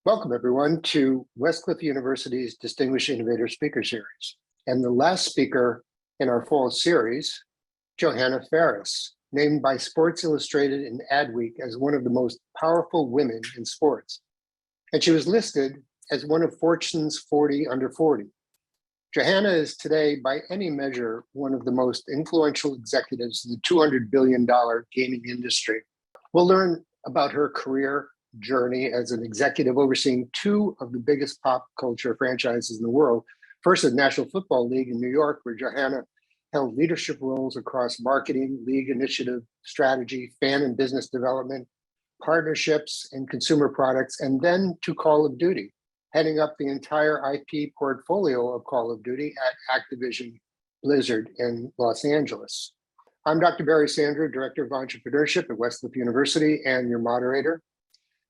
Welcome, everyone, to Westcliff University's Distinguished Innovator Speaker Series. And the last speaker in our fall series, Johanna Faries, named by Sports Illustrated and Adweek as one of the most powerful women in sports. And she was listed as one of Fortune's 40 under 40. Johanna is today, by any measure, one of the most influential executives in the $200 billion gaming industry. We'll learn about her career journey as an executive overseeing two of the biggest pop culture franchises in the world. First, the National Football League in New York, where Johanna held leadership roles across marketing, league initiative, strategy, fan and business development, partnerships, and consumer products, and then to Call of Duty, heading up the entire IP portfolio of Call of Duty at Activision Blizzard in Los Angeles. I'm Dr. Barry Sandra, Director of Entrepreneurship at Westcliff University and your moderator.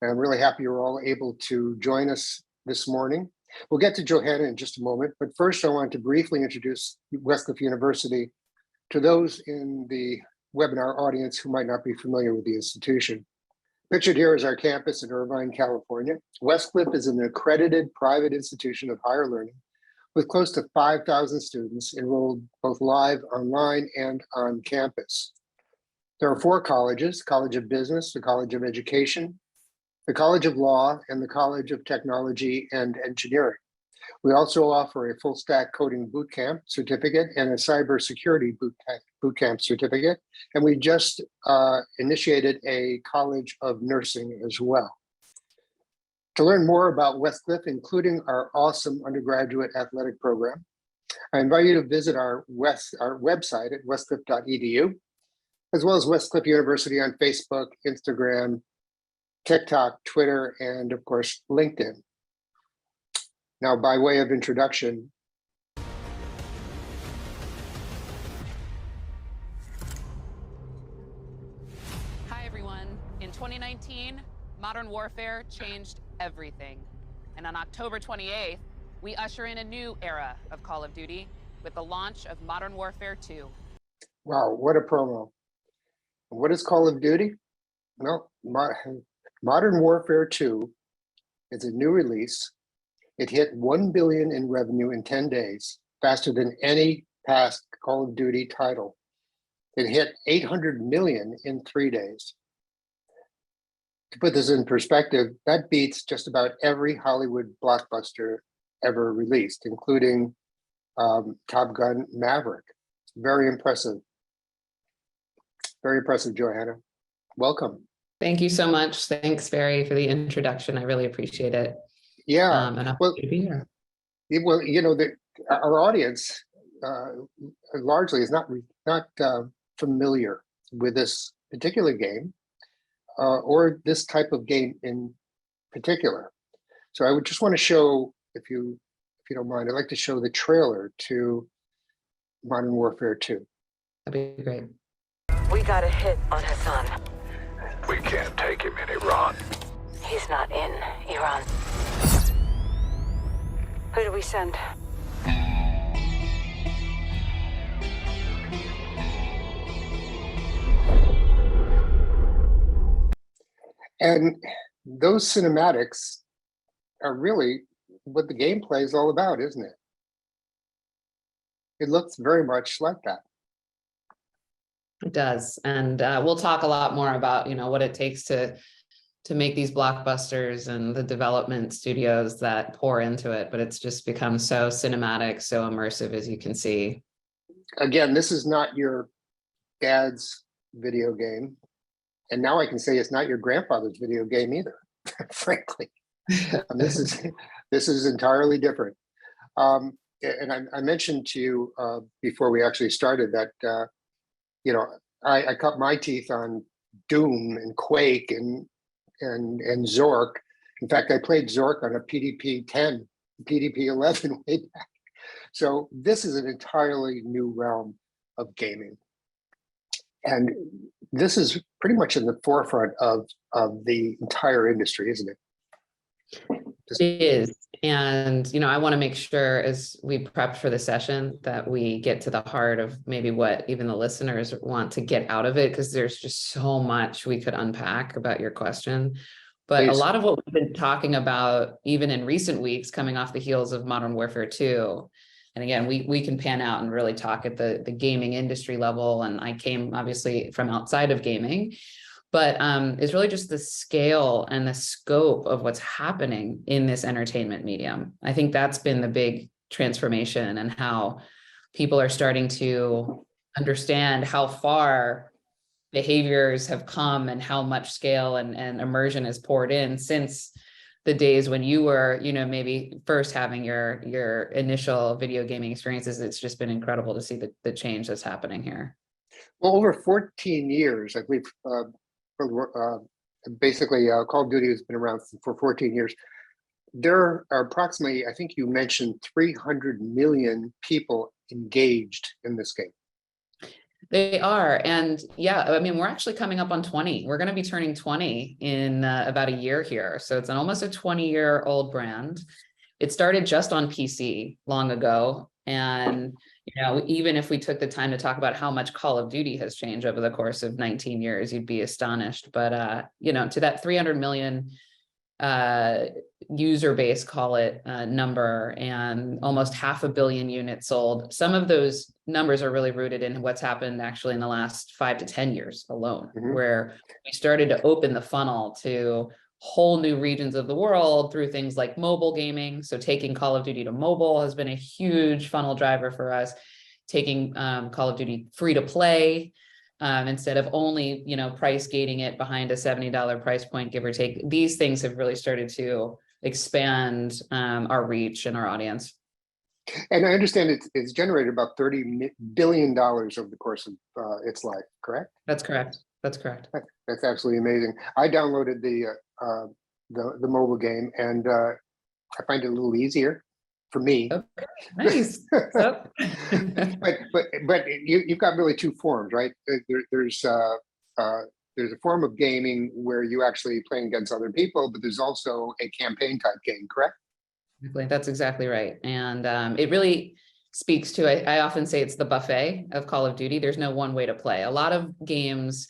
And I'm really happy you're all able to join us this morning. We'll get to Johanna in just a moment, but first I want to briefly introduce Westcliff University to those in the webinar audience who might not be familiar with the institution. Pictured here is our campus in Irvine, California. Westcliff is an accredited private institution of higher learning with close to 5,000 students enrolled both live, online, and on campus. There are four colleges: College of Business, the College of Education, the College of Law, and the College of Technology and Engineering. We also offer a full stack coding bootcamp certificate and a cybersecurity bootcamp certificate. And we just initiated a College of Nursing as well. To learn more about Westcliff, including our awesome undergraduate athletic program, I invite you to visit our website at westcliff.edu, as well as Westcliff University on Facebook, Instagram, TikTok, Twitter, and of course, LinkedIn. Now, by way of introduction. Hi, everyone. In 2019, modern warfare changed everything. And on October 28th, we usher in a new era of Call of Duty with the launch of Modern Warfare 2. Wow, what a promo. What is Call of Duty? Well, Modern Warfare 2 is a new release. It hit 1 billion in revenue in 10 days, faster than any past Call of Duty title. It hit 800 million in 3 days. To put this in perspective, that beats just about every Hollywood blockbuster ever released, including Top Gun Maverick. Very impressive. Very impressive, Johanna. Welcome. Thank you so much. Thanks, Barry, for the introduction. I really appreciate it. Yeah. And I'm happy to be here. Well, you know, our audience largely is not familiar with this particular game or this type of game in particular. So I would just want to show, if you don't mind, I'd like to show the trailer to Modern Warfare 2. That'd be great. We got a hit on Hassan. We can't take him in Iran. He's not in Iran. Who do we send? And those cinematics are really what the gameplay is all about, isn't it? It looks very much like that. It does. And we'll talk a lot more about, what it takes to make these blockbusters and the development studios that pour into it. But it's just become so cinematic, so immersive, as you can see. Again, this is not your dad's video game. And now I can say it's not your grandfather's video game either, frankly. This is entirely different. And I mentioned to you before we actually started that, I cut my teeth on Doom and Quake and Zork. In fact, I played Zork on a PDP 10, PDP 11 way back. So this is an entirely new realm of gaming. And this is pretty much in the forefront of the entire industry, isn't it? It is. And, I want to make sure as we prep for the session that we get to the heart of maybe what even the listeners want to get out of it, because there's just so much we could unpack about your question. But a Please. lot of what we've been talking about, even in recent weeks, coming off the heels of Modern Warfare 2, and again, we can pan out and really talk at the gaming industry level. And I came obviously from outside of gaming, but it's really just the scale and the scope of what's happening in this entertainment medium. I think that's been the big transformation, and how people are starting to understand how far behaviors have come and how much scale and immersion is poured in since the days when you were, maybe first having your initial video gaming experiences. It's just been incredible to see the change that's happening here. Well, over 14 years, I believe, basically, Call of Duty has been around for 14 years. There are approximately, I think you mentioned, 300 million people engaged in this game. They are. And yeah, I mean, we're actually coming up on 20. We're going to be turning 20 in about a year here. So it's almost a 20-year-old brand. It started just on PC long ago. And, even if we took the time to talk about how much Call of Duty has changed over the course of 19 years, you'd be astonished. But, to that 300 million user base, call it, number, and almost 500 million units sold. Some of those numbers are really rooted in what's happened actually in the last 5 to 10 years alone, where we started to open the funnel to whole new regions of the world through things like mobile gaming. So taking Call of Duty to mobile has been a huge funnel driver for us. Taking Call of Duty free to play, instead of only, price gating it behind a $70 price point, give or take. These things have really started to expand our reach and our audience. And I understand it's generated about $30 billion over the course of its life, correct? That's correct. That's correct. That's absolutely amazing. I downloaded the mobile game, and I find it a little easier for me. Okay, nice. but you've got really two forms, right? There's a form of gaming where you actually playing against other people, but there's also a campaign type game, correct? That's exactly right. And it really speaks to, I often say it's the buffet of Call of Duty. There's no one way to play. A lot of games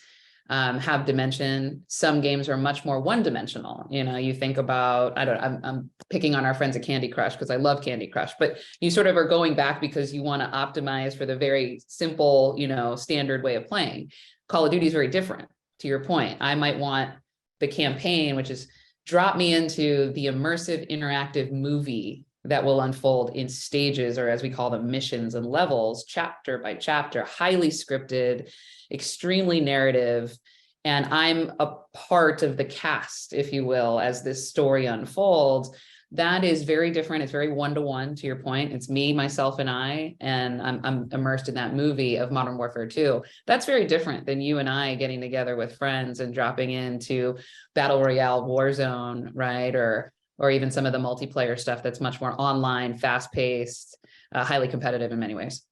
have dimension. Some games are much more one-dimensional. You think about, I'm picking on our friends at Candy Crush because I love Candy Crush, but you sort of are going back because you want to optimize for the very simple, standard way of playing. Call of Duty is very different. To your point, I might want the campaign, which is drop me into the immersive interactive movie that will unfold in stages, or as we call them, missions and levels, chapter by chapter, highly scripted, extremely narrative. And I'm a part of the cast, if you will, as this story unfolds. That is very different. It's very one-to-one, to your point. It's me, myself, and I'm immersed in that movie of Modern Warfare 2. That's very different than you and I getting together with friends and dropping into Battle Royale Warzone, right? Or even some of the multiplayer stuff that's much more online, fast-paced, highly competitive in many ways.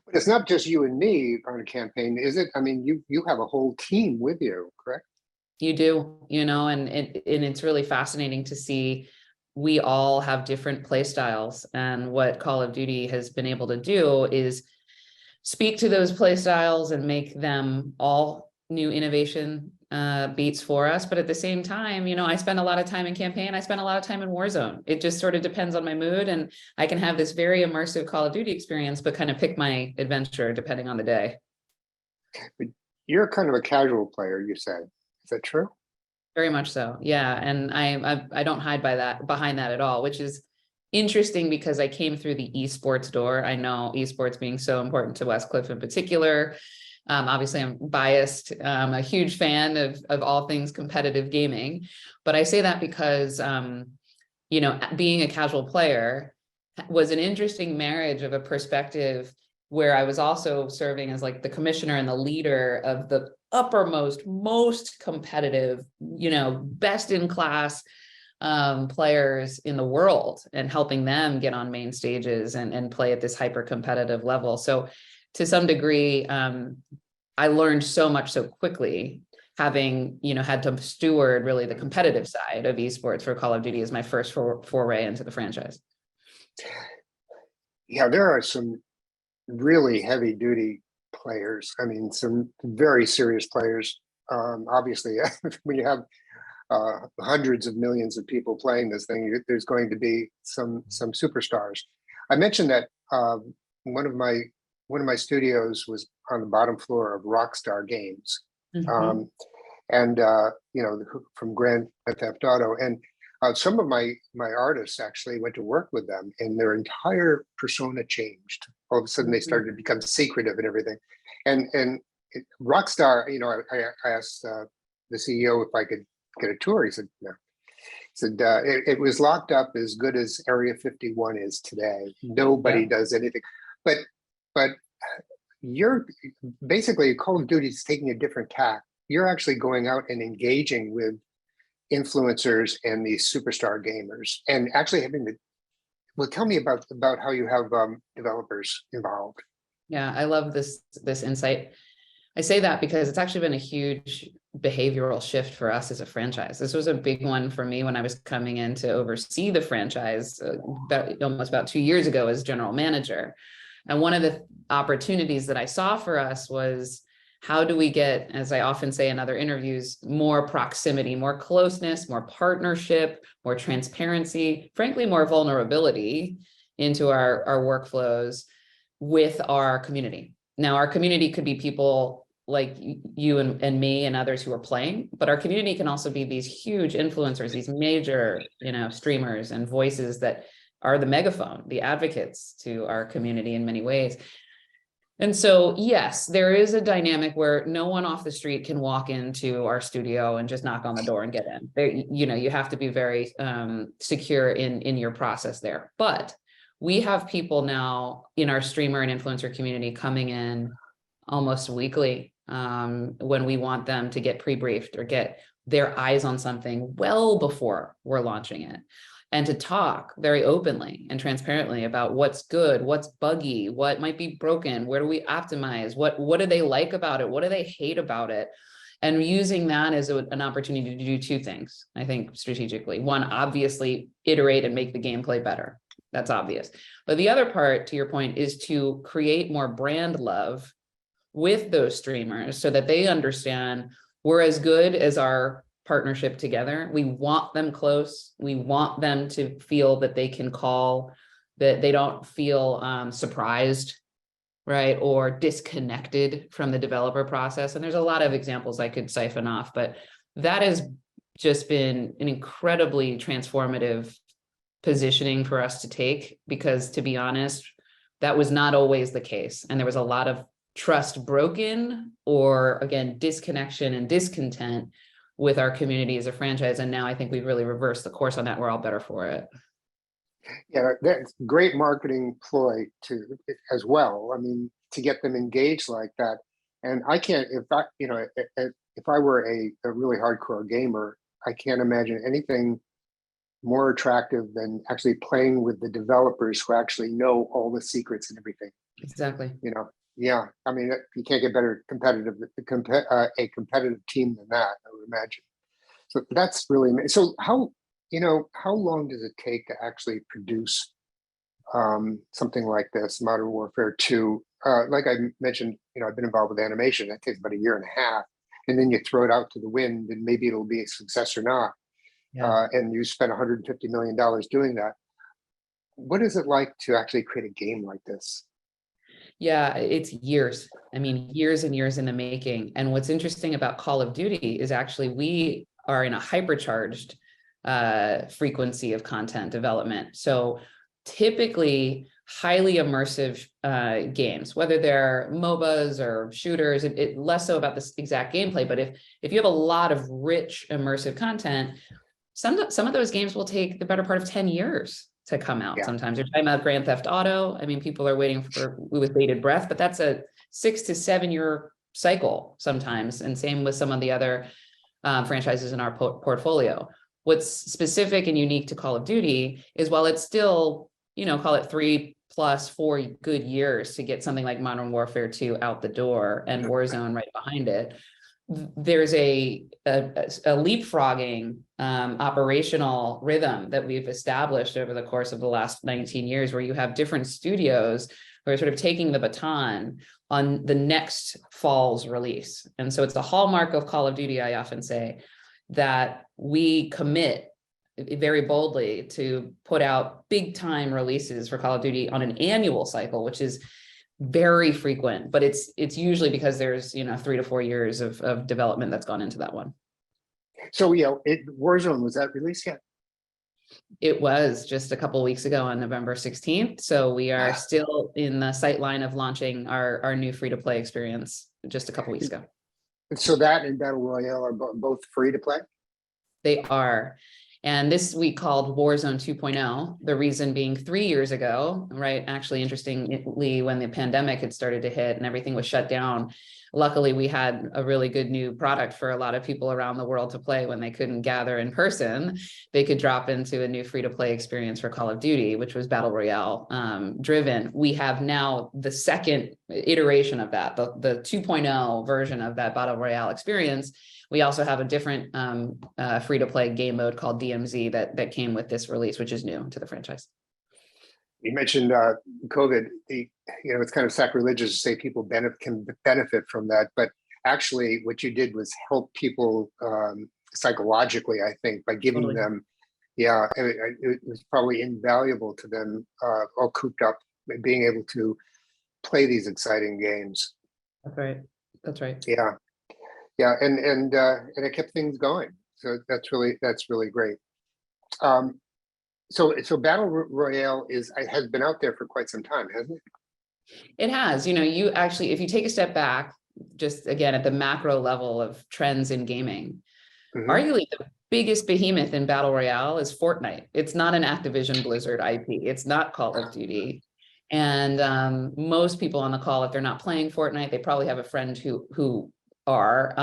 But it's not just you and me on a campaign, is it? I mean, you have a whole team with you, correct? You do, and it's really fascinating to see. We all have different play styles, and what Call of Duty has been able to do is speak to those play styles and make them all new innovation beats for us. But at the same time, I spend a lot of time in campaign. I spend a lot of time in Warzone. It just sort of depends on my mood, and I can have this very immersive Call of Duty experience, but kind of pick my adventure depending on the day. But you're kind of a casual player, you said. Is that true? Very much so. Yeah. And I don't hide behind that at all, which is interesting because I came through the esports door. I know esports being so important to Westcliff in particular. Obviously I'm biased. I'm a huge fan of all things competitive gaming, but I say that because, being a casual player was an interesting marriage of a perspective where I was also serving as like the commissioner and the leader of the uppermost, most competitive, best in class players in the world, and helping them get on main stages and play at this hyper competitive level. So to some degree, I learned so much so quickly, having, had to steward really the competitive side of esports for Call of Duty as my first foray into the franchise. Yeah, there are some really heavy duty players. I mean, some very serious players. Obviously, when you have hundreds of millions of people playing this thing. There's going to be some superstars. I mentioned that one of my studios was on the bottom floor of Rockstar Games, and from Grand Theft Auto, and some of my artists actually went to work with them, and their entire persona changed. All of a sudden, they started to become secretive and everything. And Rockstar, I asked the CEO if I could get a tour. He said no. He said it was locked up as good as Area 51 is today. Nobody does anything, but you're basically, Call of Duty is taking a different tack. You're actually going out and engaging with influencers and these superstar gamers, and actually having the. Well, tell me about how you have developers involved. Yeah, I love this insight. I say that because it's actually been a huge behavioral shift for us as a franchise. This was a big one for me when I was coming in to oversee the franchise almost about 2 years ago as general manager. And one of the opportunities that I saw for us was, how do we get, as I often say in other interviews, more proximity, more closeness, more partnership, more transparency, frankly, more vulnerability into our workflows with our community. Now, our community could be people like you and me and others who are playing, but our community can also be these huge influencers, these major, streamers and voices that are the megaphone, the advocates to our community in many ways. And so, yes, there is a dynamic where no one off the street can walk into our studio and just knock on the door and get in. There, you have to be very secure in your process there. But we have people now in our streamer and influencer community coming in almost weekly when we want them to get pre-briefed or get their eyes on something well before we're launching it. And to talk very openly and transparently about what's good, what's buggy, what might be broken, where do we optimize, what do they like about it, what do they hate about it, and using that as an opportunity to do two things, I think, strategically. One, obviously, iterate and make the gameplay better. That's obvious. But the other part, to your point, is to create more brand love with those streamers so that they understand we're as good as our partnership together. We want them close. We want them to feel that they can call, that they don't feel surprised, right, or disconnected from the developer process. And there's a lot of examples I could siphon off, but that has just been an incredibly transformative positioning for us to take, because, to be honest, that was not always the case. And there was a lot of trust broken, or again, disconnection and discontent with our community as a franchise. And now I think we've really reversed the course on that. We're all better for it. Yeah, that's great marketing ploy as well. I mean, to get them engaged like that. And I can't, if I were a really hardcore gamer, I can't imagine anything more attractive than actually playing with the developers who actually know all the secrets and everything. Exactly. Yeah, I mean, you can't get better a competitive team than that, I would imagine. So that's really amazing. So how long does it take to actually produce something like this, Modern Warfare 2? Like I mentioned, I've been involved with animation. That takes about 1.5 years, and then you throw it out to the wind, and maybe it'll be a success or not. Yeah. And you spend $150 million doing that. What is it like to actually create a game like this? Yeah, it's years. I mean, years and years in the making. And what's interesting about Call of Duty is actually we are in a hypercharged frequency of content development. So typically highly immersive games, whether they're MOBAs or shooters, it less so about this exact gameplay, but if you have a lot of rich immersive content, some of those games will take the better part of 10 years to come out. Yeah. Sometimes you're talking about Grand Theft Auto. I mean, people are waiting with bated breath, but that's a 6 to 7 year cycle sometimes. And same with some of the other franchises in our portfolio. What's specific and unique to Call of Duty is, while it's still, call it 3 plus 4 good years to get something like Modern Warfare 2 out the door and Warzone right behind it, there's a leapfrogging operational rhythm that we've established over the course of the last 19 years, where you have different studios who are sort of taking the baton on the next fall's release. And so it's a hallmark of Call of Duty, I often say, that we commit very boldly to put out big time releases for Call of Duty on an annual cycle, which is very frequent, but it's usually because there's 3 to 4 years of development that's gone into that one. So Warzone, was that released yet? It was just a couple of weeks ago on November 16th. So we are still in the sight line of launching our new free-to-play experience just a couple weeks ago. So that and Battle Royale are both free to play? They are. And this we called Warzone 2.0. The reason being 3 years ago, right? Actually, interestingly, when the pandemic had started to hit and everything was shut down, luckily we had a really good new product for a lot of people around the world to play when they couldn't gather in person. They could drop into a new free-to-play experience for Call of Duty, which was Battle Royale driven. We have now the second iteration of that, the 2.0 version of that Battle Royale experience. We also have a different free-to-play game mode called DMZ that came with this release, which is new to the franchise. You mentioned COVID. It's kind of sacrilegious to say people can benefit from that, but actually, what you did was help people psychologically. I think by giving them, it was probably invaluable to them, all cooped up, being able to play these exciting games. That's right. That's right. Yeah, and it kept things going. So that's really great. So Battle Royale has been out there for quite some time, hasn't it? It has. You actually, if you take a step back, just again at the macro level of trends in gaming, arguably the biggest behemoth in Battle Royale is Fortnite. It's not an Activision Blizzard IP. It's not Call of Duty. And most people on the call, if they're not playing Fortnite, they probably have a friend who are.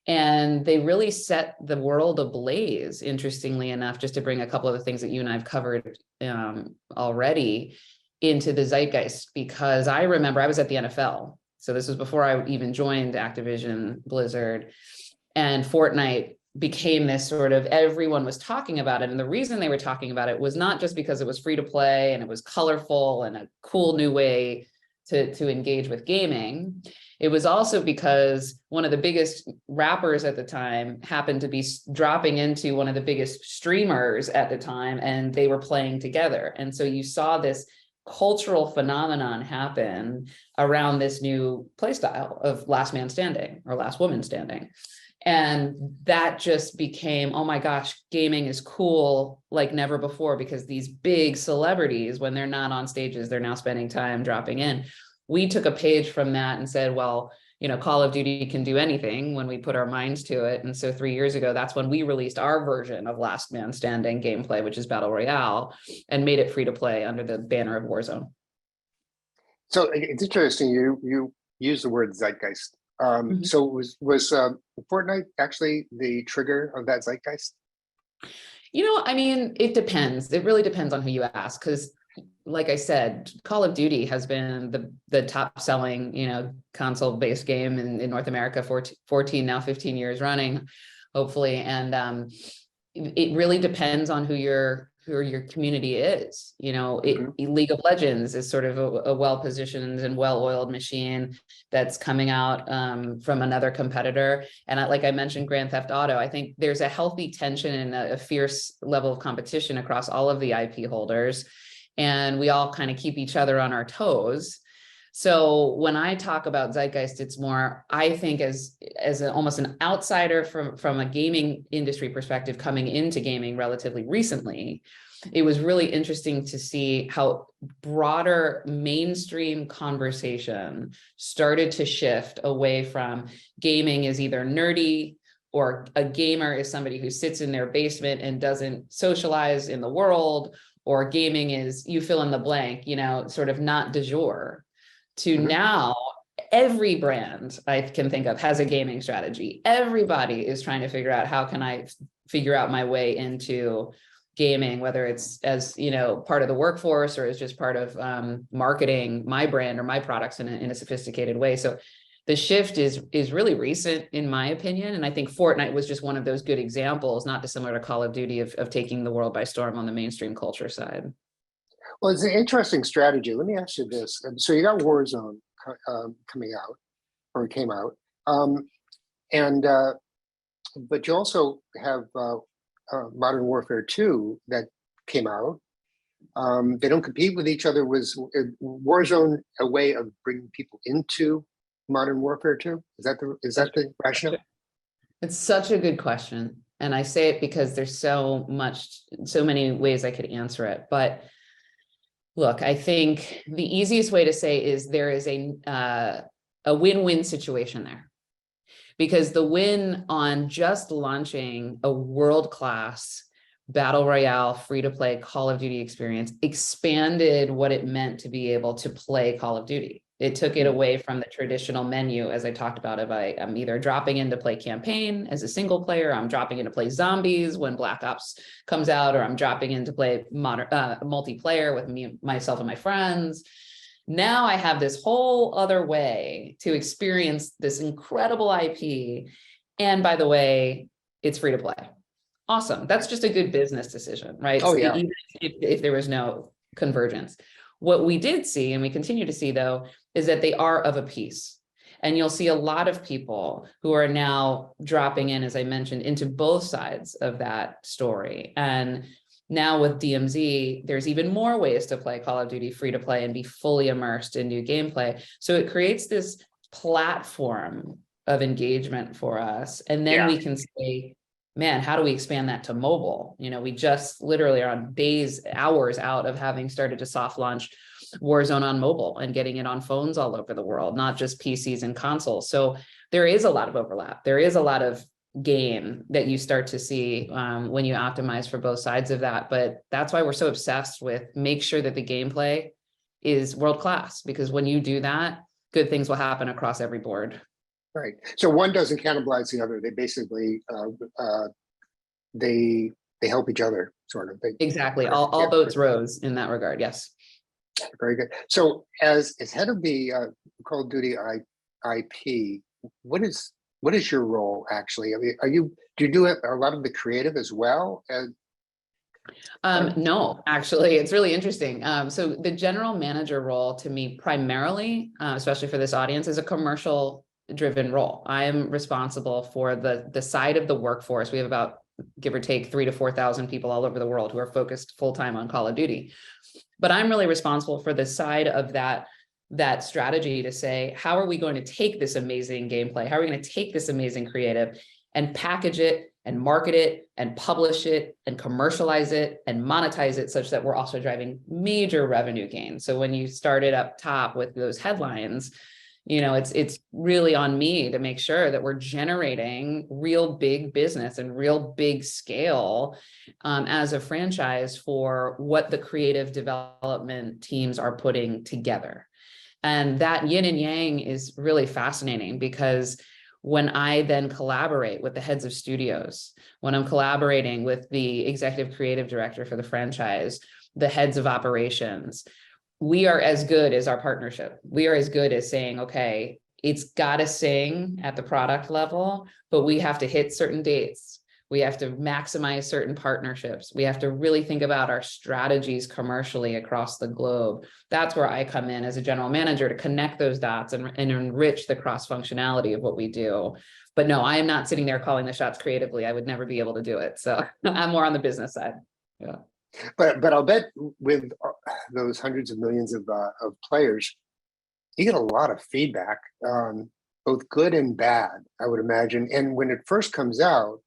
And they really set the world ablaze, interestingly enough, just to bring a couple of the things that you and I have covered already into the zeitgeist, because I remember I was at the NFL. So this was before I even joined Activision Blizzard, and Fortnite became this sort of, everyone was talking about it. And the reason they were talking about it was not just because it was free to play and it was colorful and a cool new way to engage with gaming. It was also because one of the biggest rappers at the time happened to be dropping into one of the biggest streamers at the time, and they were playing together. And so you saw this cultural phenomenon happen around this new playstyle of last man standing or last woman standing. And that just became, oh my gosh, gaming is cool like never before, because these big celebrities, when they're not on stages, they're now spending time dropping in. We took a page from that and said, well, Call of Duty can do anything when we put our minds to it. And so 3 years ago, that's when we released our version of last man standing gameplay, which is Battle Royale, and made it free to play under the banner of Warzone. So it's interesting you use the word zeitgeist. So was Fortnite actually the trigger of that zeitgeist? It depends. It really depends on who you ask, because like I said, Call of Duty has been the top selling, console-based game in North America for 14, now 15 years running, hopefully. And it really depends on who your community is. League of Legends is sort of a well-positioned and well-oiled machine that's coming out from another competitor. And like I mentioned, Grand Theft Auto, I think there's a healthy tension and a fierce level of competition across all of the IP holders. And we all kind of keep each other on our toes. So when I talk about zeitgeist, it's more, I think, as almost an outsider from a gaming industry perspective coming into gaming relatively recently, it was really interesting to see how broader mainstream conversation started to shift away from gaming is either nerdy, or a gamer is somebody who sits in their basement and doesn't socialize in the world, or gaming is you fill in the blank, sort of not du jour, to now every brand I can think of has a gaming strategy. Everybody is trying to figure out, how can I figure out my way into gaming, whether it's as part of the workforce or as just part of marketing my brand or my products in a sophisticated way. So the shift is really recent, in my opinion. And I think Fortnite was just one of those good examples, not dissimilar to Call of Duty, of taking the world by storm on the mainstream culture side. Well, it's an interesting strategy. Let me ask you this. So you got Warzone coming out, or came out. And But you also have Modern Warfare 2 that came out. They don't compete with each other. Was Warzone a way of bringing people into Modern Warfare 2? Is that the rationale? It's such a good question. And I say it because there's so many ways I could answer it. But look, I think the easiest way to say is there is a win-win situation there. Because the win on just launching a world-class Battle Royale free-to-play Call of Duty experience expanded what it meant to be able to play Call of Duty. It took it away from the traditional menu, as I talked about. I'm either dropping in to play campaign as a single player, I'm dropping in to play zombies when Black Ops comes out, or I'm dropping in to play multiplayer with myself and my friends. Now I have this whole other way to experience this incredible IP. And by the way, it's free to play. Awesome. That's just a good business decision, right? Oh, So yeah. even if there was no convergence. What we did see, and we continue to see though, is that they are of a piece. And you'll see a lot of people who are now dropping in, as I mentioned, into both sides of that story. And now with DMZ, there's even more ways to play Call of Duty free to play and be fully immersed in new gameplay. So it creates this platform of engagement for us. And then we can say, man, how do we expand that to mobile? You know, we just literally are on hours out of having started to soft launch Warzone on mobile and getting it on phones all over the world, not just PCs and consoles. So there is a lot of overlap. There is a lot of gain that you start to see when you optimize for both sides of that. But that's why we're so obsessed with make sure that the gameplay is world-class, because when you do that, good things will happen across every board. Right. So one doesn't cannibalize the other. They basically they help each other, sort of. Exactly. All boats rose in that regard. Yes. Very good. So as head of the Call of Duty IP, what is your role actually? I mean, do you do a lot of the creative as well? No, actually, it's really interesting. So the general manager role to me primarily, especially for this audience, is a commercial driven role. I am responsible for the side of the workforce. We have about, give or take, 3,000 to 4,000 people all over the world who are focused full-time on Call of Duty. But I'm really responsible for the side of that strategy to say, how are we going to take this amazing gameplay? How are we going to take this amazing creative and package it and market it and publish it and commercialize it and monetize it such that we're also driving major revenue gains? So when you started up top with those headlines, you know, it's really on me to make sure that we're generating real big business and real big scale as a franchise for what the creative development teams are putting together. And that yin and yang is really fascinating, because when I then collaborate with the heads of studios, when I'm collaborating with the executive creative director for the franchise, the heads of operations, we are as good as our partnership. We are as good as saying, okay, it's got to sing at the product level, but we have to hit certain dates. We have to maximize certain partnerships. We have to really think about our strategies commercially across the globe. That's where I come in as a general manager to connect those dots and enrich the cross-functionality of what we do. But no, I am not sitting there calling the shots creatively. I would never be able to do it. So I'm more on the business side. Yeah. But I'll bet with those hundreds of millions of players, you get a lot of feedback, both good and bad, I would imagine. And when it first comes out,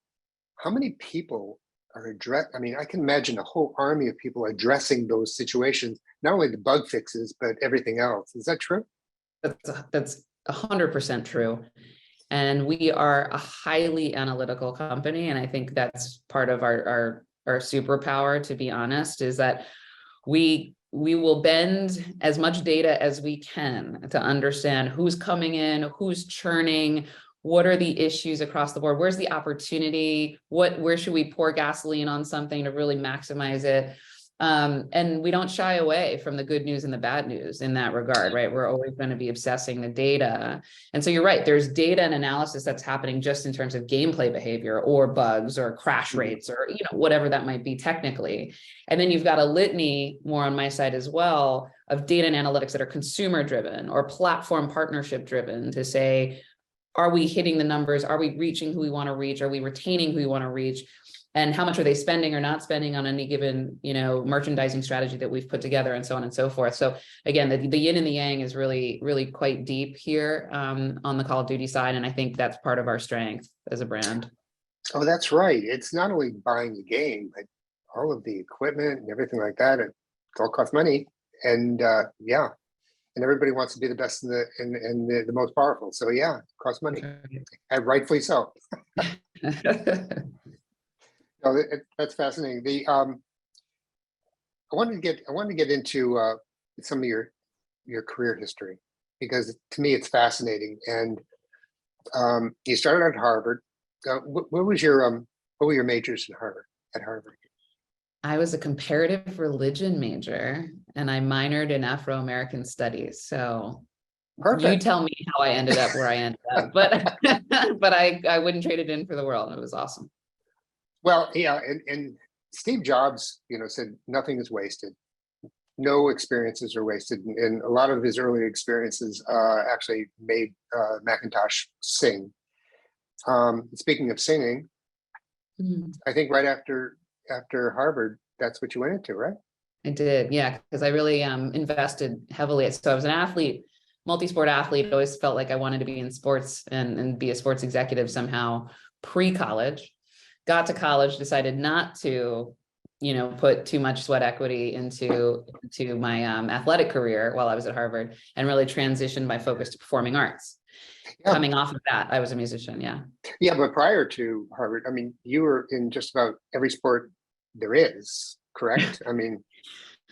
how many people are I mean, I can imagine a whole army of people addressing those situations, not only the bug fixes, but everything else. Is that true? That's 100% true. And we are a highly analytical company. And I think that's part of our superpower, to be honest, is that we will bend as much data as we can to understand who's coming in, who's churning, what are the issues across the board, where's the opportunity, where should we pour gasoline on something to really maximize it. And we don't shy away from the good news and the bad news in that regard, right? We're always going to be obsessing the data. And so you're right, there's data and analysis that's happening just in terms of gameplay behavior or bugs or crash rates or, you know, whatever that might be technically. And then you've got a litany more on my side as well of data and analytics that are consumer driven or platform partnership driven to say, are we hitting the numbers? Are we reaching who we want to reach? Are we retaining who we want to reach? And how much are they spending or not spending on any given, merchandising strategy that we've put together, and so on and so forth. So again, the yin and the yang is really, really quite deep here on the Call of Duty side. And I think that's part of our strength as a brand. Oh, that's right. It's not only buying the game, but all of the equipment and everything like that. It all costs money. And yeah, and everybody wants to be the best and the most powerful. So yeah, it costs money, and rightfully so. No, that's fascinating. I wanted to get into some of your career history, because to me it's fascinating. And you started at Harvard. What were your majors at Harvard? I was a comparative religion major, and I minored in Afro-American studies. So Perfect. You tell me how I ended up where I ended up, but I wouldn't trade it in for the world. It was awesome. Well, yeah, and Steve Jobs, said nothing is wasted. No experiences are wasted, and a lot of his early experiences actually made Macintosh sing. Speaking of singing, I think right after Harvard, that's what you went into, right? I did, yeah, because I really invested heavily. So I was an athlete, multi-sport athlete. Always felt like I wanted to be in sports and be a sports executive somehow pre-college. Got to college, decided not to, put too much sweat equity into my athletic career while I was at Harvard, and really transitioned my focus to performing arts. Yeah. Coming off of that, I was a musician. Yeah. Yeah, but prior to Harvard, I mean, you were in just about every sport there is, correct? I mean,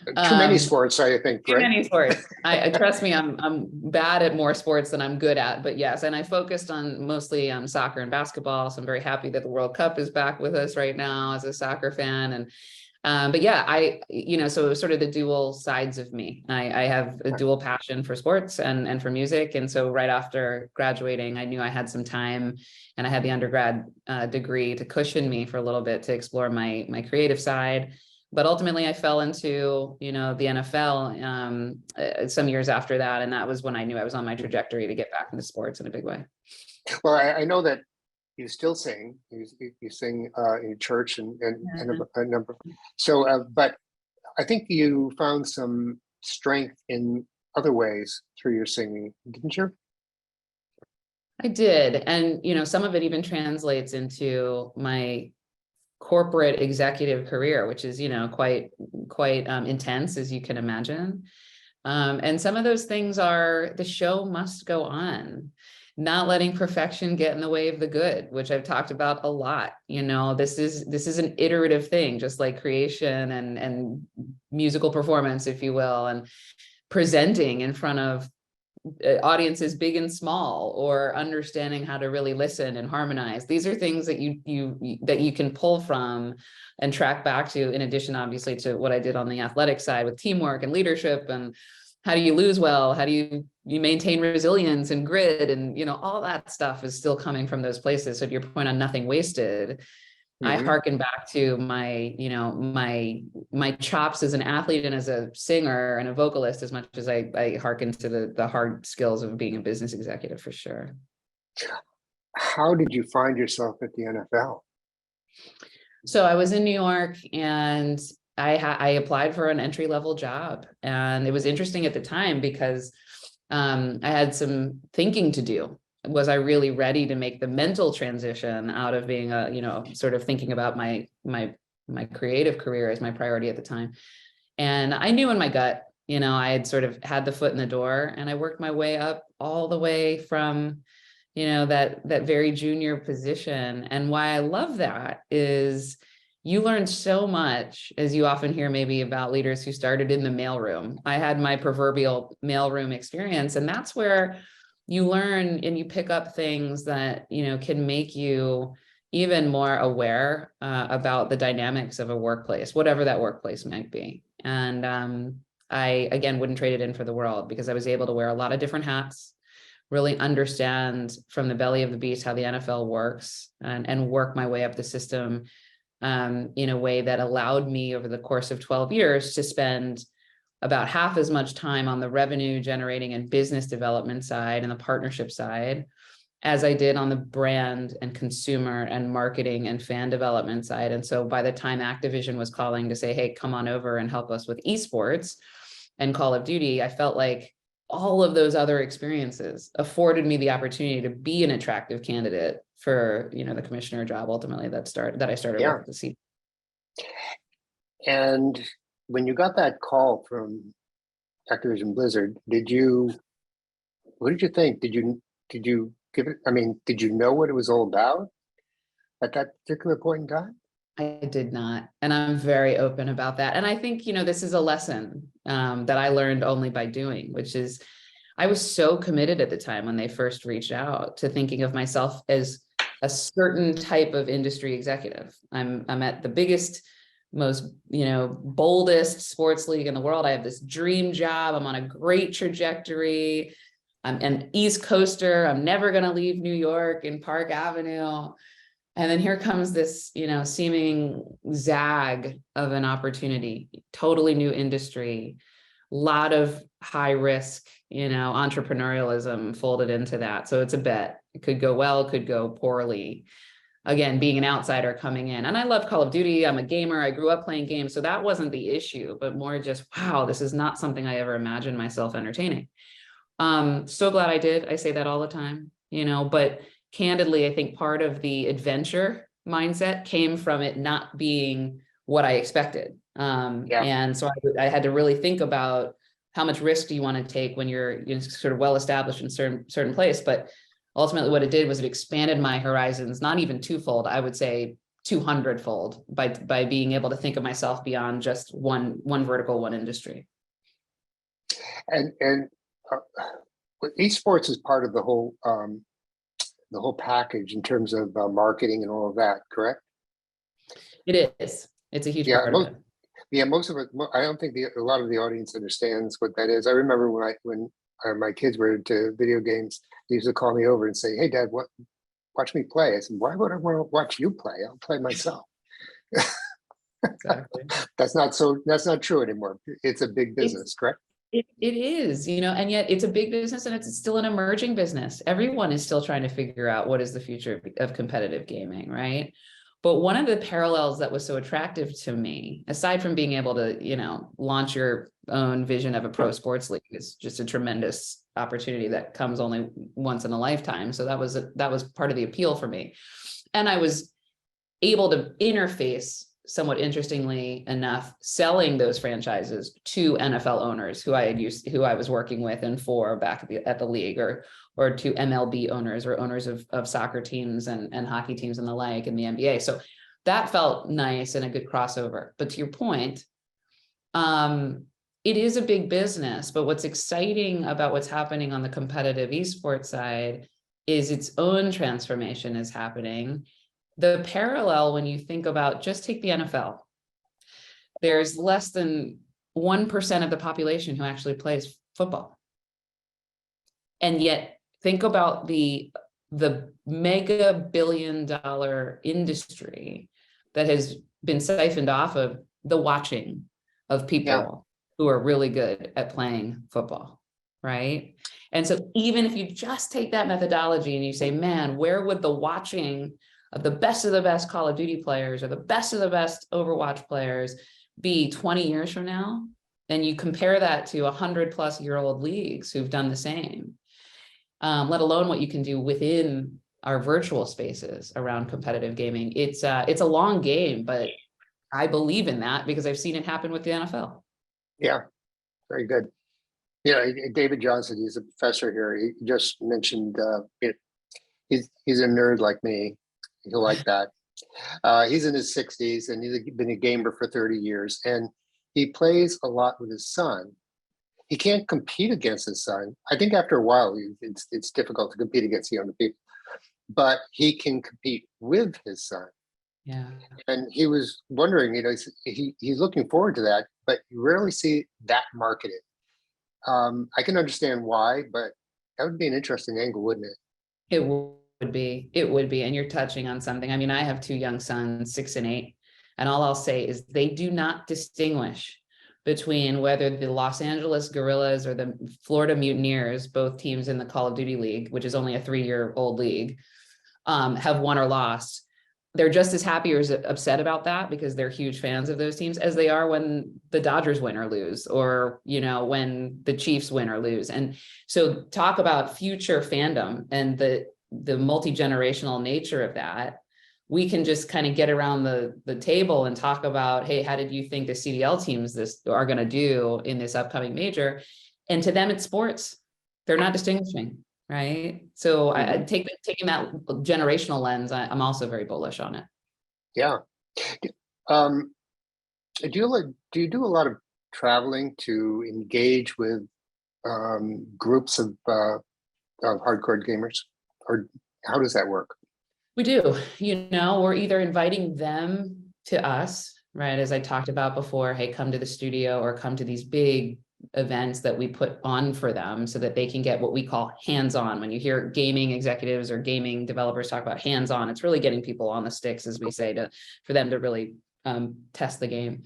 too many sports, I think. Too many sports. I trust me, I'm bad at more sports than I'm good at, but yes. And I focused on mostly soccer and basketball. So I'm very happy that the World Cup is back with us right now as a soccer fan. And but yeah, so it was sort of the dual sides of me. I have a dual passion for sports and for music. And so right after graduating, I knew I had some time, and I had the undergrad degree to cushion me for a little bit to explore my creative side. But ultimately, I fell into, the NFL some years after that. And that was when I knew I was on my trajectory to get back into sports in a big way. Well, I know that you still sing. You sing in church and a number. So, but I think you found some strength in other ways through your singing, didn't you? I did. And, some of it even translates into my corporate executive career, which is, quite intense, as you can imagine. And some of those things are the show must go on, not letting perfection get in the way of the good, which I've talked about a lot. This is an iterative thing, just like creation and musical performance, if you will, and presenting in front of audiences big and small, or understanding how to really listen and harmonize. These are things that you can pull from and track back to, in addition, obviously, to what I did on the athletic side with teamwork and leadership, and how do you lose well, how do you maintain resilience and grit, and all that stuff is still coming from those places. So to your point on nothing wasted, I hearken back to my chops as an athlete and as a singer and a vocalist, as much as I hearken to the hard skills of being a business executive, for sure. How did you find yourself at the NFL? So I was in New York, and I applied for an entry-level job, and it was interesting at the time because I had some thinking to do. Was I really ready to make the mental transition out of being sort of thinking about my creative career as my priority at the time? And I knew in my gut, I had sort of had the foot in the door, and I worked my way up all the way from, that very junior position. And why I love that is you learn so much, as you often hear maybe about leaders who started in the mailroom. I had my proverbial mailroom experience, and that's where you learn and you pick up things that, can make you even more aware about the dynamics of a workplace, whatever that workplace might be. And I, again, wouldn't trade it in for the world, because I was able to wear a lot of different hats, really understand from the belly of the beast how the NFL works, and work my way up the system in a way that allowed me over the course of 12 years to spend about half as much time on the revenue generating and business development side and the partnership side, as I did on the brand and consumer and marketing and fan development side. And so by the time Activision was calling to say, hey, come on over and help us with esports and Call of Duty, I felt like all of those other experiences afforded me the opportunity to be an attractive candidate for, the commissioner job ultimately that I started Yeah. with the seat. And when you got that call from Activision Blizzard, what did you think? Did you give it, did you know what it was all about at that particular point in time? I did not. And I'm very open about that. And I think, this is a lesson that I learned only by doing, which is I was so committed at the time when they first reached out to thinking of myself as a certain type of industry executive. I'm at the biggest, most, boldest sports league in the world. I have this dream job. I'm on a great trajectory. I'm an East Coaster. I'm never going to leave New York in Park Avenue. And then here comes this, seeming zag of an opportunity, totally new industry, a lot of high risk, entrepreneurialism folded into that. So it's a bet. It could go well, could go poorly. Again, being an outsider coming in. And I love Call of Duty. I'm a gamer. I grew up playing games. So that wasn't the issue, but more just, wow, this is not something I ever imagined myself entertaining. So glad I did. I say that all the time, but candidly, I think part of the adventure mindset came from it not being what I expected. And so I had to really think about how much risk do you want to take when you're sort of well-established in certain place. But ultimately what it did was it expanded my horizons, not even twofold, I would say 200-fold by being able to think of myself beyond just one vertical, one industry. And esports is part of the whole package in terms of marketing and all of that, correct? It is. It's a huge part of it. Yeah, most of it. I don't think a lot of the audience understands what that is. I remember when my kids were into video games, they used to call me over and say, "Hey, Dad, watch me play." I said, "Why would I want to watch you play? I'll play myself." Exactly. That's not true anymore. It's a big business, correct? It is, and yet it's a big business and it's still an emerging business. Everyone is still trying to figure out what is the future of competitive gaming, right? But one of the parallels that was so attractive to me, aside from being able to, launch your own vision of a pro sports league, is just a tremendous opportunity that comes only once in a lifetime. So that was part of the appeal for me. And I was able to interface, somewhat interestingly enough, selling those franchises to NFL owners who I was working with and for back at the league, or to MLB owners or owners of soccer teams and hockey teams and the like in the NBA. So that felt nice and a good crossover. But to your point, it is a big business, but what's exciting about what's happening on the competitive esports side is its own transformation is happening. The parallel, when you think about, just take the NFL, there's less than 1% of the population who actually plays football. And yet think about the mega billion-dollar industry that has been siphoned off of the watching of people who are really good at playing football, right? And so even if you just take that methodology and you say, man, where would the watching of the best Call of Duty players or the best of the best Overwatch players be 20 years from now? And you compare that to 100-plus-year-old leagues who've done the same, let alone what you can do within our virtual spaces around competitive gaming. It's a long game, but I believe in that because I've seen it happen with the NFL. Yeah, very good. David Johnson, he's a professor here. He just mentioned he's a nerd like me. He'll like that. He's in his 60s and he's been a gamer for 30 years. And he plays a lot with his son. He can't compete against his son. I think after a while, it's difficult to compete against younger people. But he can compete with his son. Yeah. And he was wondering, he's looking forward to that, but you rarely see that marketed. I can understand why, but that would be an interesting angle, wouldn't it? It would be. And you're touching on something. I mean, I have two young sons, 6 and 8, and all I'll say is they do not distinguish between whether the Los Angeles Guerrillas or the Florida Mutineers, both teams in the Call of Duty League, which is only a 3-year-old league, have won or lost. They're just as happy or as upset about that because they're huge fans of those teams as they are when the Dodgers win or lose, or, you know, when the Chiefs win or lose. And so talk about future fandom and the multi-generational nature of that. We can just kind of get around the table and talk about, hey, how did you think the CDL teams are going to do in this upcoming major? And to them, it's sports. They're not distinguishing. Right. So I taking that generational lens, I'm also very bullish on it. Yeah. Do you do a lot of traveling to engage with groups of hardcore gamers, or how does that work? We do, you know, we're either inviting them to us, right? As I talked about before, hey, come to the studio or come to these big events that we put on for them so that they can get what we call hands-on. When you hear gaming executives or gaming developers talk about hands-on, it's really getting people on the sticks, as we say, for them to really test the game.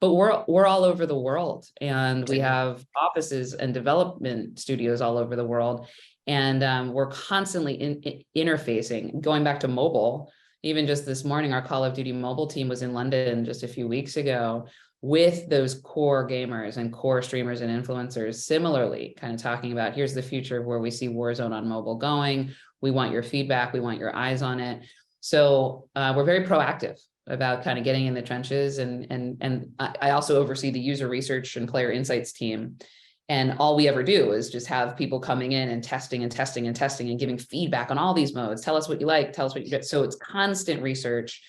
But we're all over the world, and we have offices and development studios all over the world. And we're constantly interfacing, going back to mobile. Even just this morning, our Call of Duty mobile team was in London just a few weeks ago with those core gamers and core streamers and influencers, similarly kind of talking about, here's the future of where we see Warzone on mobile going. We want your feedback. We want your eyes on it. So we're very proactive about kind of getting in the trenches. And I also oversee the user research and player insights team. And all we ever do is just have people coming in and testing and testing and testing and giving feedback on all these modes. Tell us what you like, tell us what you get. So it's constant research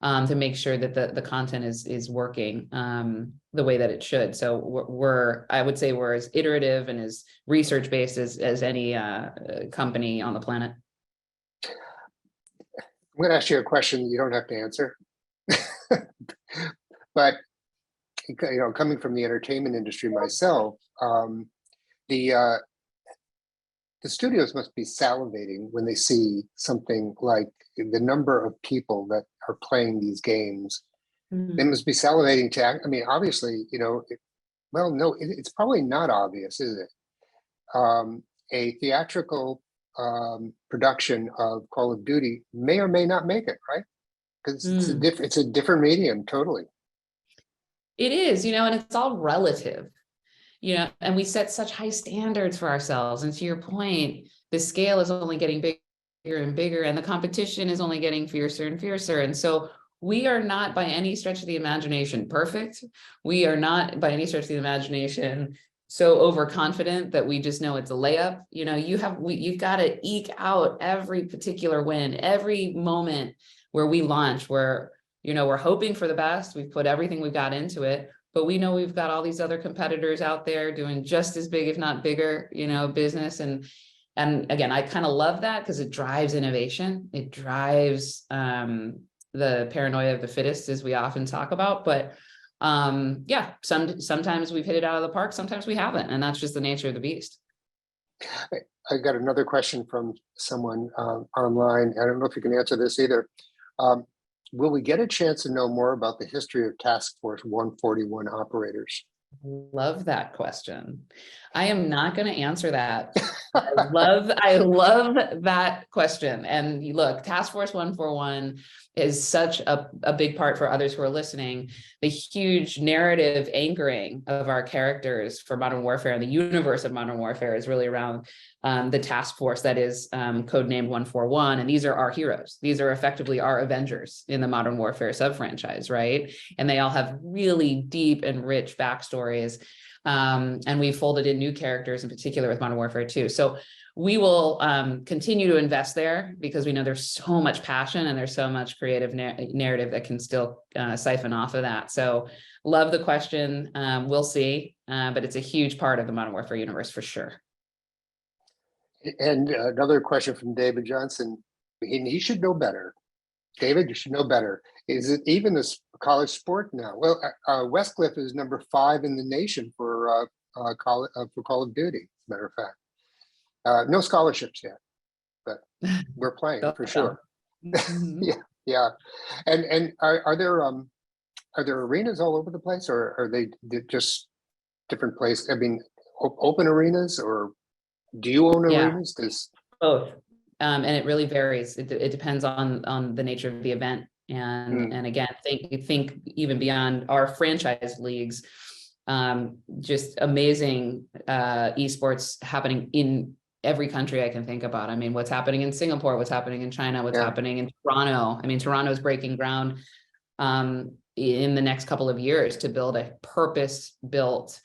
to make sure that the content is working the way that it should. So I would say we're as iterative and as research-based as any company on the planet. I'm going to ask you a question you don't have to answer. But, you know, coming from the entertainment industry myself, the studios must be salivating when they see something like the number of people that are playing these games. They must be salivating to act. I mean, obviously, you know, it's probably not obvious, is it? A theatrical production of Call of Duty may or may not make it, right? Because it's a different medium, totally. It is, you know, and it's all relative. You know, and we set such high standards for ourselves. And to your point, the scale is only getting bigger and bigger, and the competition is only getting fiercer and fiercer. And so we are not by any stretch of the imagination perfect. We are not by any stretch of the imagination so overconfident that we just know it's a layup. You know, you've got to eke out every particular win, every moment where we launch, where, you know, we're hoping for the best. We've put everything we've got into it. But we know we've got all these other competitors out there doing just as big, if not bigger, you know, business. And again, I kind of love that because it drives innovation. It drives the paranoia of the fittest, as we often talk about. But yeah, sometimes we've hit it out of the park. Sometimes we haven't. And that's just the nature of the beast. I got another question from someone online. I don't know if you can answer this either. Will we get a chance to know more about the history of Task Force 141 operators? Love that question. I am not going to answer that. I love that question. And look, Task Force 141 is such a big part for others who are listening. The huge narrative anchoring of our characters for Modern Warfare and the universe of Modern Warfare is really around the task force that is codenamed 141. And these are our heroes. These are effectively our Avengers in the Modern Warfare sub-franchise, right? And they all have really deep and rich backstories. And we folded in new characters in particular with Modern Warfare 2. So we will continue to invest there because we know there's so much passion and there's so much creative narrative that can still siphon off of that. So love the question. We'll see, but it's a huge part of the Modern Warfare universe for sure. And another question from David Johnson, and he should know better. David, you should know better. Is it even a college sport now? Well, Westcliff is number 5 in the nation for Call of Duty, as a matter of fact. No scholarships yet, but we're playing for sure. Mm-hmm. Yeah. And are there are there arenas all over the place, or are they just different places? I mean, open arenas, or do you own Yeah. arenas? Does Both. And it really varies. It depends on the nature of the event. And again, think even beyond our franchise leagues, just amazing esports happening in every country I can think about. I mean, what's happening in Singapore, what's happening in China, what's happening in Toronto. I mean, Toronto is breaking ground in the next couple of years to build a purpose-built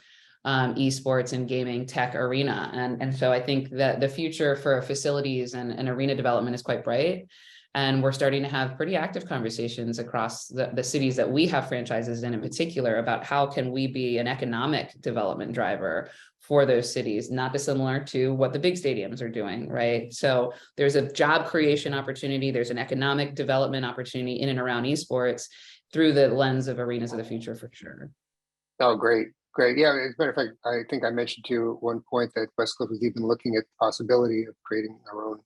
esports and gaming tech arena. And so I think that the future for facilities and arena development is quite bright. And we're starting to have pretty active conversations across the cities that we have franchises in particular about how can we be an economic development driver for those cities, not dissimilar to what the big stadiums are doing, right? So there's a job creation opportunity, there's an economic development opportunity in and around esports through the lens of arenas of the future for sure. Oh, great. Great. Yeah, as a matter of fact, I think I mentioned to you at one point that Westcliff was even looking at the possibility of creating our own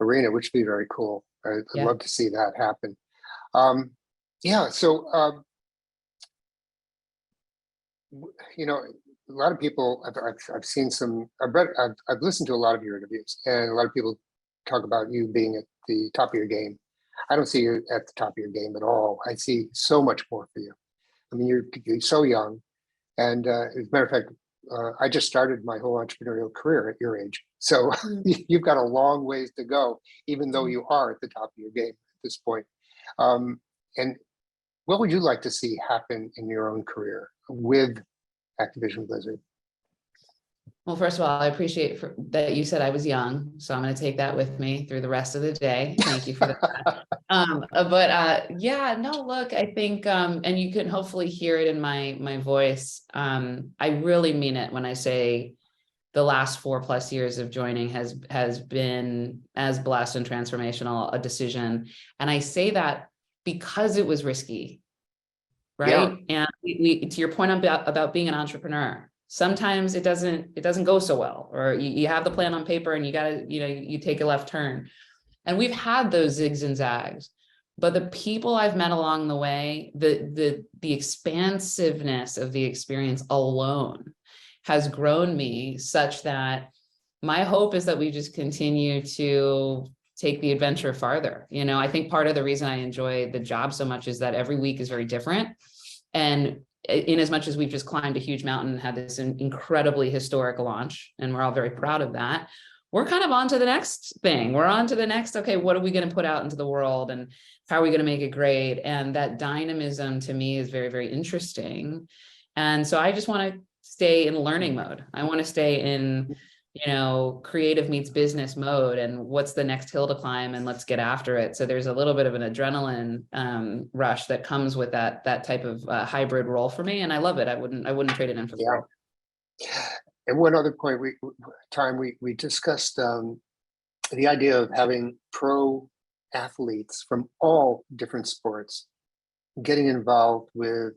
arena, which would be very cool. I'd love to see that happen. You know, a lot of people, I've seen some, I've listened to a lot of your interviews, and a lot of people talk about you being at the top of your game. I don't see you at the top of your game at all. I see so much more for you. I mean, you're so young. And as a matter of fact, I just started my whole entrepreneurial career at your age. So you've got a long ways to go, even though you are at the top of your game at this point. And what would you like to see happen in your own career with Activision Blizzard? Well, first of all, I appreciate that you said I was young, so I'm going to take that with me through the rest of the day. Thank you for that. Yeah, no, look, I think, and you can hopefully hear it in my voice. I really mean it when I say the last 4+ years of joining has been as blessed and transformational a decision, and I say that because it was risky, right? Yeah. And we to your point about being an entrepreneur. Sometimes it doesn't go so well, or you have the plan on paper and you gotta, you take a left turn. And we've had those zigs and zags, but the people I've met along the way, the expansiveness of the experience alone has grown me such that my hope is that we just continue to take the adventure farther. I think part of the reason I enjoy the job so much is that every week is very different. And in as much as we've just climbed a huge mountain and had this incredibly historic launch, and we're all very proud of that, we're kind of on to the next thing. We're on to the next, okay, what are we going to put out into the world and how are we going to make it great? And that dynamism to me is very, very interesting. And so I just want to stay in learning mode. I want to stay in, creative meets business mode, and what's the next hill to climb, and let's get after it. So there's a little bit of an adrenaline rush that comes with that type of hybrid role for me, and I love it. I wouldn't trade it in for the world. And one other point, we discussed the idea of having pro athletes from all different sports getting involved with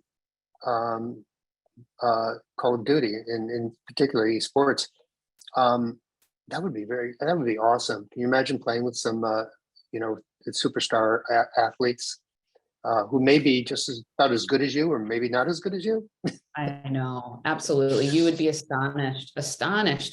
Call of Duty, in particular esports. That would be awesome. Can you imagine playing with some superstar athletes who may be just about as good as you, or maybe not as good as you? I know, absolutely. You would be astonished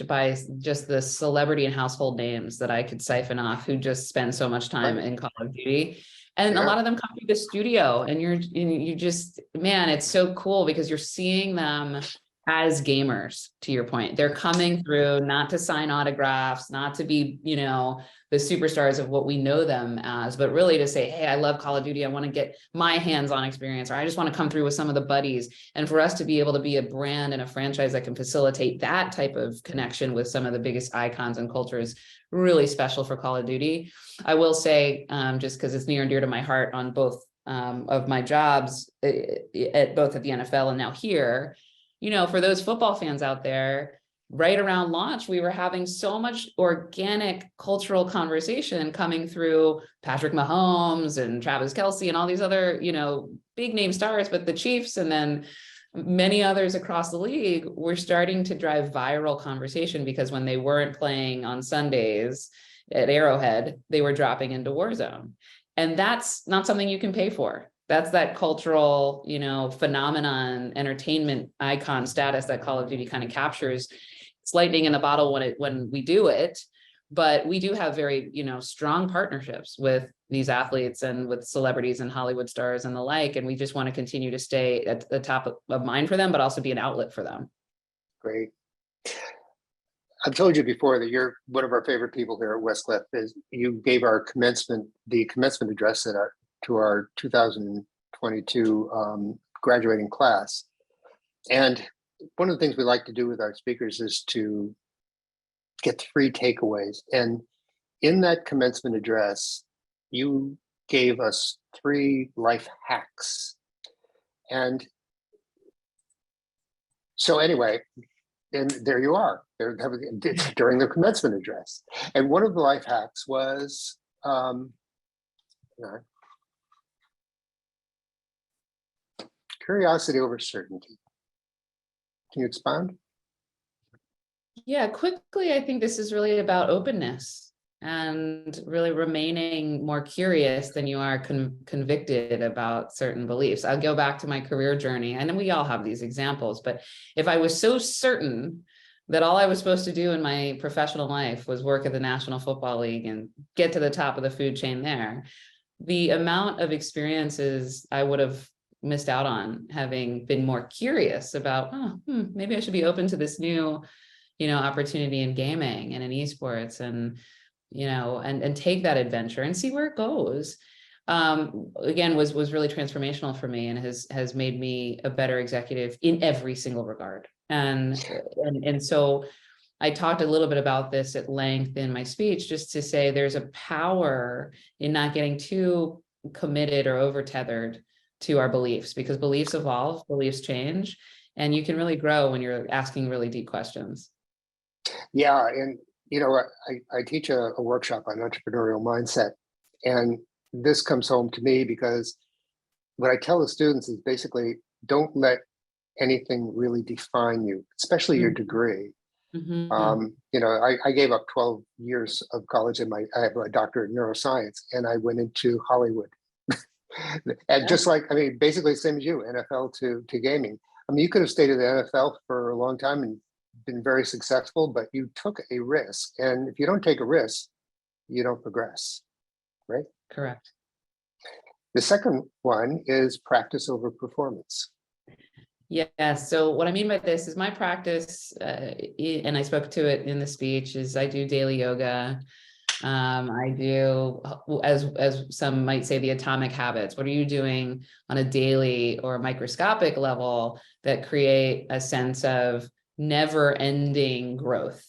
by just the celebrity and household names that I could siphon off who just spend so much time in Call of Duty. And a lot of them come through the studio, and you just, man, it's so cool because you're seeing them as gamers, to your point. They're coming through not to sign autographs, not to be, the superstars of what we know them as, but really to say, hey, I love Call of Duty. I want to get my hands-on experience, or I just want to come through with some of the buddies. And for us to be able to be a brand and a franchise that can facilitate that type of connection with some of the biggest icons and culture is really special for Call of Duty. I will say, just because it's near and dear to my heart on both of my jobs, both at the NFL and now here, for those football fans out there, right around launch, we were having so much organic cultural conversation coming through Patrick Mahomes and Travis Kelce and all these other, big name stars, but the Chiefs and then many others across the league were starting to drive viral conversation because when they weren't playing on Sundays at Arrowhead, they were dropping into Warzone. And that's not something you can pay for. That's that cultural, phenomenon, entertainment icon status that Call of Duty kind of captures. It's lightning in a bottle when we do it, but we do have very, strong partnerships with these athletes and with celebrities and Hollywood stars and the like. And we just want to continue to stay at the top of mind for them, but also be an outlet for them. Great. I've told you before that you're one of our favorite people here at Westcliff. Is you gave the commencement address to our 2022 graduating class. And one of the things we like to do with our speakers is to get 3 takeaways. And in that commencement address, you gave us 3 life hacks. And so anyway, and there you are, during the commencement address. And one of the life hacks was, curiosity over certainty. Can you expound? Yeah, quickly, I think this is really about openness and really remaining more curious than you are convicted about certain beliefs. I'll go back to my career journey, and we all have these examples, but if I was so certain that all I was supposed to do in my professional life was work at the National Football League and get to the top of the food chain there, the amount of experiences I would have missed out on having been more curious about, maybe I should be open to this new, opportunity in gaming and in esports, and, and take that adventure and see where it goes. Again, was really transformational for me, and has made me a better executive in every single regard. And so I talked a little bit about this at length in my speech, just to say there's a power in not getting too committed or over tethered to our beliefs, because beliefs evolve, beliefs change, and you can really grow when you're asking really deep questions. Yeah, and I teach a workshop on entrepreneurial mindset, and this comes home to me because what I tell the students is basically don't let anything really define you, especially your degree. Mm-hmm. I gave up 12 years of college, and I have a doctorate in neuroscience, and I went into Hollywood. And just like, basically the same as you, NFL to gaming. You could have stayed in the NFL for a long time and been very successful, but you took a risk. And if you don't take a risk, you don't progress, right? Correct. The second one is practice over performance. Yeah. So what I mean by this is my practice, and I spoke to it in the speech, is I do daily yoga. I do, as some might say, the atomic habits. What are you doing on a daily or microscopic level that create a sense of never ending growth?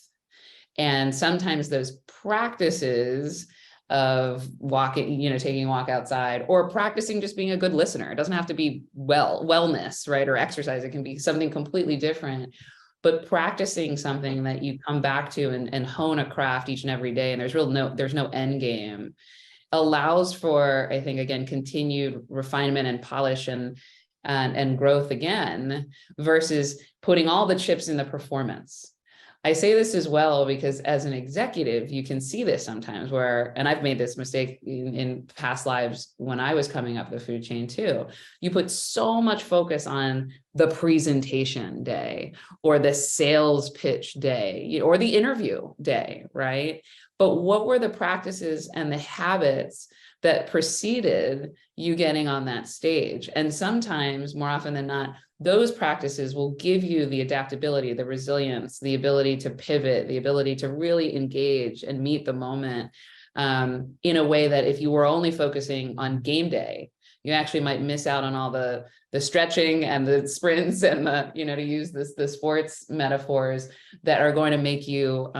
And sometimes those practices of walking, taking a walk outside, or practicing just being a good listener. It doesn't have to be wellness, right? Or exercise. It can be something completely different. But practicing something that you come back to and hone a craft each and every day, and there's no end game, allows for, I think, again, continued refinement and polish and growth again, versus putting all the chips in the performance. I say this as well because as an executive, you can see this sometimes and I've made this mistake in past lives when I was coming up the food chain too. You put so much focus on the presentation day or the sales pitch day or the interview day, right? But what were the practices and the habits that preceded you getting on that stage? And sometimes, more often than not, those practices will give you the adaptability, the resilience, the ability to pivot, the ability to really engage and meet the moment in a way that if you were only focusing on game day, you actually might miss out on all the stretching and the sprints and to use the sports metaphors that are going to make you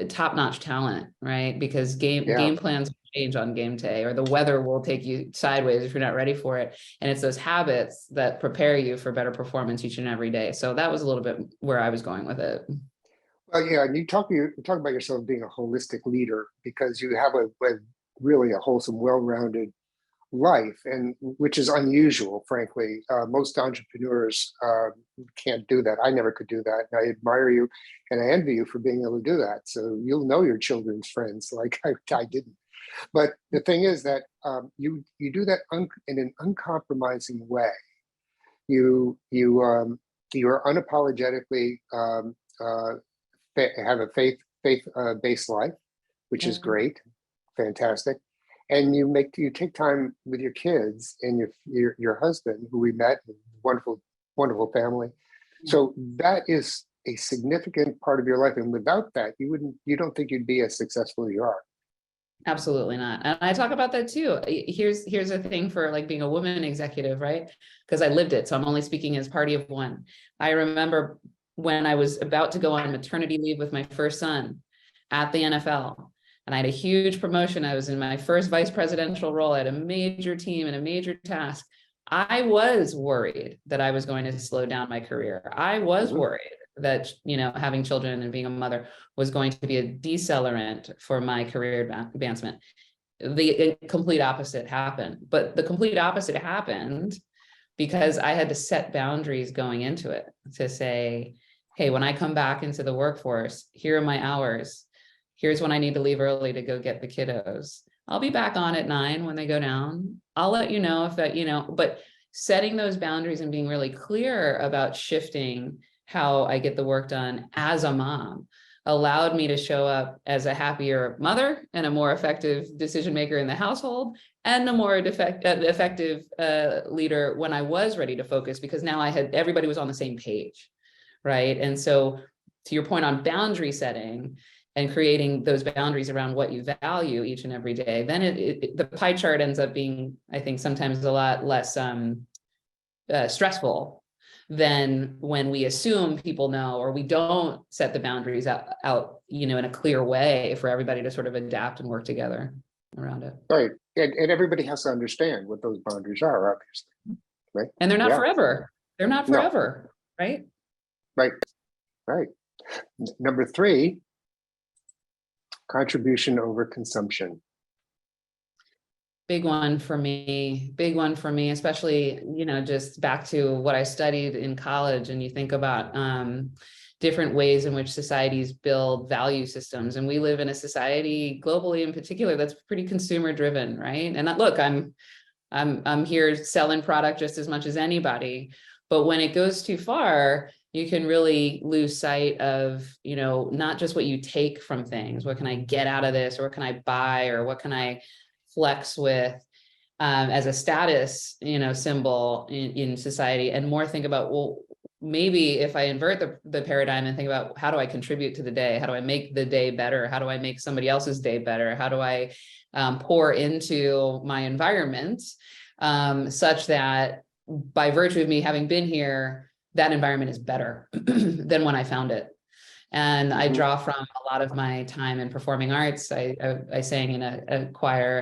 top-notch talent, right? Because game plans change on game day, or the weather will take you sideways if you're not ready for it. And it's those habits that prepare you for better performance each and every day. So that was a little bit where I was going with it. Well, yeah, and you talk about yourself being a holistic leader because you have a really a wholesome, well-rounded life, and which is unusual, frankly. Most entrepreneurs can't do that. I never could do that. And I admire you and I envy you for being able to do that. So you'll know your children's friends like I didn't. But the thing is that you do that in an uncompromising way. You are unapologetically have a faith based life, which is great, fantastic, and you take time with your kids and your husband, who we met, wonderful family. So that is a significant part of your life, and without that, you don't think you'd be as successful as you are. Absolutely not. And I talk about that too. Here's a thing for like being a woman executive, right? Because I lived it. So I'm only speaking as party of one. I remember when I was about to go on maternity leave with my first son at the NFL, and I had a huge promotion. I was in my first vice presidential role. I had a major team and a major task. I was worried that I was going to slow down my career. I was worried that, having children and being a mother was going to be a decelerant for my career advancement. The complete opposite happened. But the complete opposite happened because I had to set boundaries going into it to say, hey, when I come back into the workforce, here are my hours. Here's when I need to leave early to go get the kiddos. I'll be back on at 9 when they go down. I'll let you know if that, but setting those boundaries and being really clear about shifting how I get the work done as a mom allowed me to show up as a happier mother and a more effective decision maker in the household and a more effective leader when I was ready to focus, because now everybody was on the same page, right? And so to your point on boundary setting and creating those boundaries around what you value each and every day, then the pie chart ends up being, I think, sometimes a lot less stressful than when we assume people know, or we don't set the boundaries out, in a clear way for everybody to sort of adapt and work together around it. Right. And everybody has to understand what those boundaries are, obviously. Right. And they're not forever. They're not forever. No. Right. Right. Number 3, contribution over consumption. Big one for me, especially, just back to what I studied in college. And you think about different ways in which societies build value systems. And we live in a society globally in particular that's pretty consumer driven, right? And look, I'm here selling product just as much as anybody. But when it goes too far, you can really lose sight of, not just what you take from things. What can I get out of this? Or what can I buy? Or what can I flex with as a status, symbol in society, and more think about, well, maybe if I invert the paradigm and think about how do I contribute to the day? How do I make the day better? How do I make somebody else's day better? How do I pour into my environment such that by virtue of me having been here, that environment is better than when I found it? And I draw from a lot of my time in performing arts. I sang in a choir,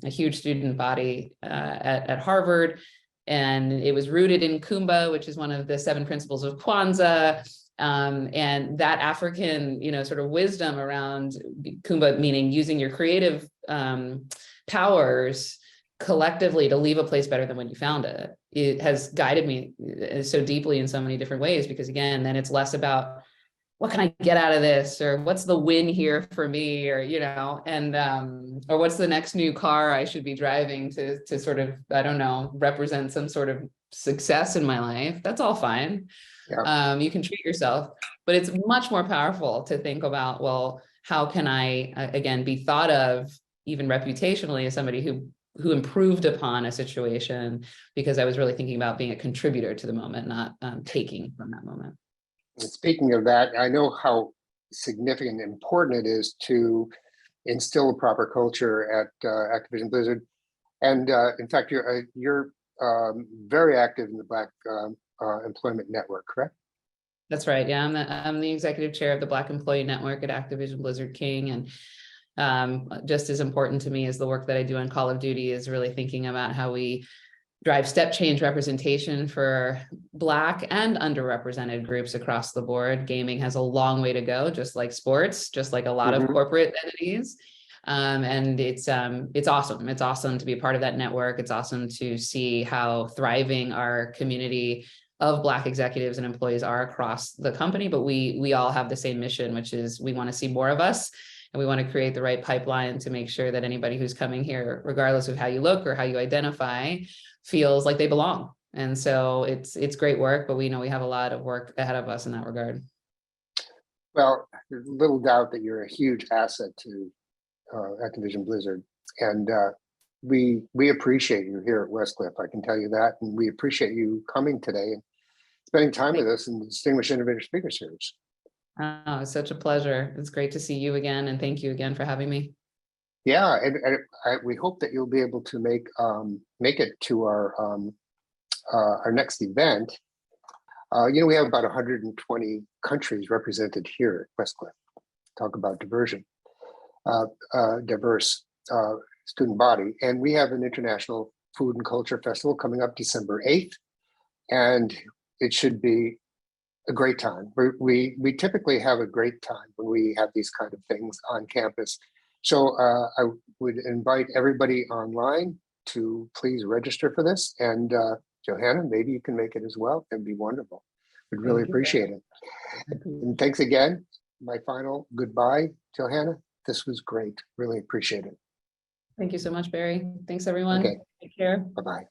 a huge student body at Harvard, and it was rooted in Kumba, which is one of the 7 principles of Kwanzaa. And that African, sort of wisdom around Kumba, meaning using your creative powers collectively to leave a place better than when you found it. It has guided me so deeply in so many different ways, because again, then it's less about what can I get out of this, or what's the win here for me, or, or what's the next new car I should be driving to sort of, I don't know, represent some sort of success in my life. That's all fine. Yeah. You can treat yourself, but it's much more powerful to think about, well, how can I, again, be thought of even reputationally as somebody who improved upon a situation, because I was really thinking about being a contributor to the moment, not taking from that moment. And speaking of that, I know how significant and important it is to instill a proper culture at Activision Blizzard. And in fact, you're very active in the Black Employment Network, correct? That's right. Yeah, I'm the executive chair of the Black Employee Network at Activision Blizzard King. And just as important to me as the work that I do on Call of Duty is really thinking about how we drive step change representation for Black and underrepresented groups across the board. Gaming has a long way to go, just like sports, just like a lot of corporate entities. And it's awesome. It's awesome to be a part of that network. It's awesome to see how thriving our community of Black executives and employees are across the company. But we all have the same mission, which is we want to see more of us And we want to create the right pipeline to make sure that anybody who's coming here, regardless of how you look or how you identify, feels like they belong. And so it's great work, but we know we have a lot of work ahead of us in that regard. Well, there's little doubt that you're a huge asset to Activision Blizzard, and we appreciate you here at Westcliff. I can tell you that, and we appreciate you coming today and spending time with us in the Distinguished Innovator Speaker Series. Oh, it's such a pleasure. It's great to see you again, and thank you again for having me. Yeah, and we hope that you'll be able to make it to our next event. We have about 120 countries represented here at Westcliff. Talk about diverse student body. And we have an International Food and Culture Festival coming up December 8th. And it should be a great time. We typically have a great time when we have these kind of things on campus. So I would invite everybody online to please register for this. And Johanna, maybe you can make it as well. It'd be wonderful. We'd really appreciate it. And thanks again. My final goodbye, Johanna. This was great. Really appreciate it. Thank you so much, Barry. Thanks, everyone. Okay. Take care. Bye-bye.